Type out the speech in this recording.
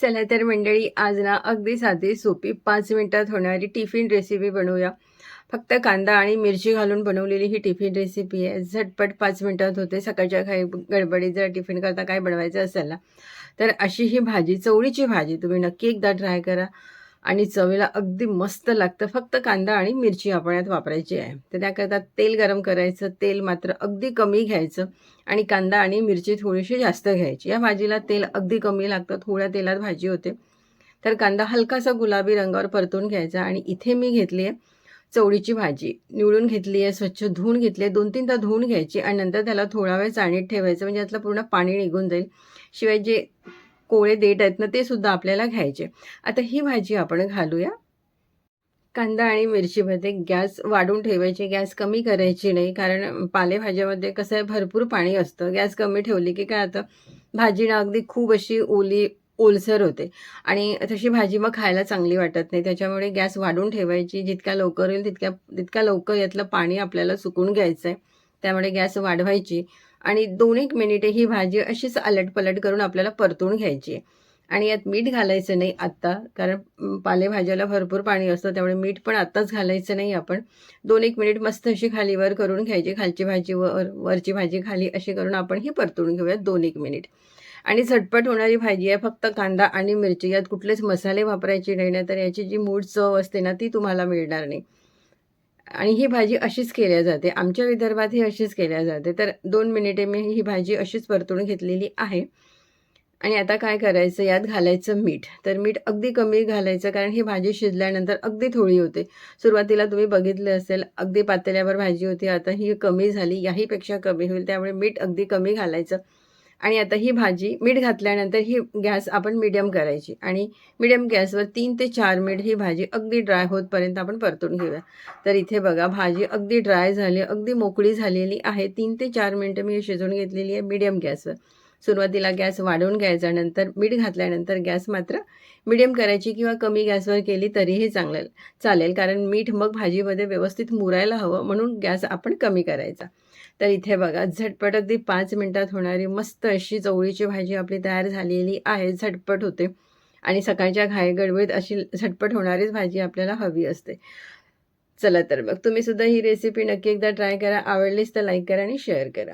चला तर मंडळी, आज ना अगदी साधी सोपी 5 मिनिटात होणारी टिफिन रेसिपी बनवूया. फक्त कांदा आणि मिरची घालून बनवलेली ही टिफिन रेसिपी आहे. झटपट 5 मिनिटात होते. सकाळच्या काही गडबडीत जर टिफिन करता काय बनवायचं असेल ना, तर अशी ही भाजी, चवळीची भाजी तुम्ही नक्की एकदा ट्राय करा आणि चवीला अगदी मस्त लागतं. फक्त कांदा आणि मिरची आपण यात वापरायची आहे. तर त्याकरता तेल गरम करायचं. तेल मात्र अगदी कमी घ्यायचं आणि कांदा आणि मिरची थोडीशी जास्त घ्यायची. या भाजीला तेल अगदी कमी लागतं. थोड्या तेलात भाजी होते. तर कांदा हलकासा गुलाबी रंगावर परतून घ्यायचा आणि इथे मी घेतली आहे चवळीची भाजी. निवडून घेतली आहे, स्वच्छ धुवून घेतली आहे. 2-3 तास धुवून घ्यायची आणि नंतर त्याला थोडा वेळ चाळणीत ठेवायचं, म्हणजे यातलं पूर्ण पाणी निघून जाईल. शिवाय जे कोवळे देठ आहेत ना, ते सुद्धा आपल्याला घ्यायचे. आता ही भाजी आपण घालूया. कांदा आणि मिरचीमध्ये गॅस वाढवून ठेवायची, गॅस कमी करायची नाही. कारण पालेभाज्यामध्ये कसं आहे, भरपूर पाणी असतं. गॅस कमी ठेवली की काय होतं, भाजी ना अगदी खूप अशी ओलसर होते आणि तशी भाजी मग खायला चांगली वाटत नाही. त्याच्यामुळे गॅस वाढवून ठेवायची. जितक्या लवकर होईल तितक्या लवकर यातलं पाणी आपल्याला सुकून घ्यायचं आहे. त्यामुळे गॅस वाढवायची आणि 2-1 मिनिटे ही भाजी अशीच अलटपलट करून आपल्याला परतून घ्यायची आहे. आणि यात मीठ घालायचं नाही आत्ता, कारण पालेभाज्याला भरपूर पाणी असतं. त्यामुळे मीठ पण आत्ताच घालायचं नाही आपण. 2-1 मिनिट मस्त अशी खालीवर करून घ्यायची. खालची भाजी वर, वरची भाजी खाली अशी करून आपण ही परतून घेऊयात 2-1 मिनिट. आणि झटपट होणारी भाजी आहे. फक्त कांदा आणि मिरची, यात कुठलेच मसाले वापरायचे नाही. नाहीतर याची जी मूळ चव असते ना, ती तुम्हाला मिळणार नाही. आणि ही भाजी अशीच केल्या जाते. आमच्या विदर्भात ही अशीच केल्या जाते. तर 2 मिनिटे मी ही भाजी अशीच परतून घेतलेली आहे. आणि आता काय करायचं, यात घालायचं मीठ. तर मीठ अगदी कमी घालायचं, कारण ही भाजी शिजल्यानंतर अगदी थोडी होते. सुरुवातीला तुम्ही बघितलं असेल, अगदी पातेल्यावर भाजी होती. आता ही कमी झाली, याहीपेक्षा कमी होईल. त्यामुळे मीठ अगदी कमी घालायचं. आणि आता ही भाजी मीठ घातल्यानंतर ही गॅस आपण मीडियम करायची आणि मीडियम गॅसवर 3 ते 4 मिनिट ही भाजी अगदी ड्राय होतपर्यंत आपण परतून घेऊया. तर इथे बघा, भाजी अगदी ड्राय झाली, अगदी मोकळी झालेली आहे. 3 ते 4 मिनिटं मी शिजवून घेतलेली आहे मीडियम गॅसवर. सुरुवातीला गॅस वाढवून घ्यायचा, नंतर मीठ घातल्यानंतर गॅस मात्र मीडियम करायची किंवा कमी गॅसवर केली तरीही चालेल, कारण मीठ मग भाजीमध्ये व्यवस्थित मुरायला हवं, म्हणून गॅस आपण कमी करायचा. तर इथे बघा, झटपट अगदी 5 मिनिटात होणारी मस्त अशी चवळीची भाजी आपली तयार झालेली आहे. झटपट होते आणि सकाळच्या घाईगडबडीत अशी झटपट होणारीच भाजी आपल्याला हवी असते. चला तर मग तुम्ही सुद्धा ही रेसिपी नक्की एकदा ट्राय करा. आवडलीच तर लाईक करा आणि शेअर करा.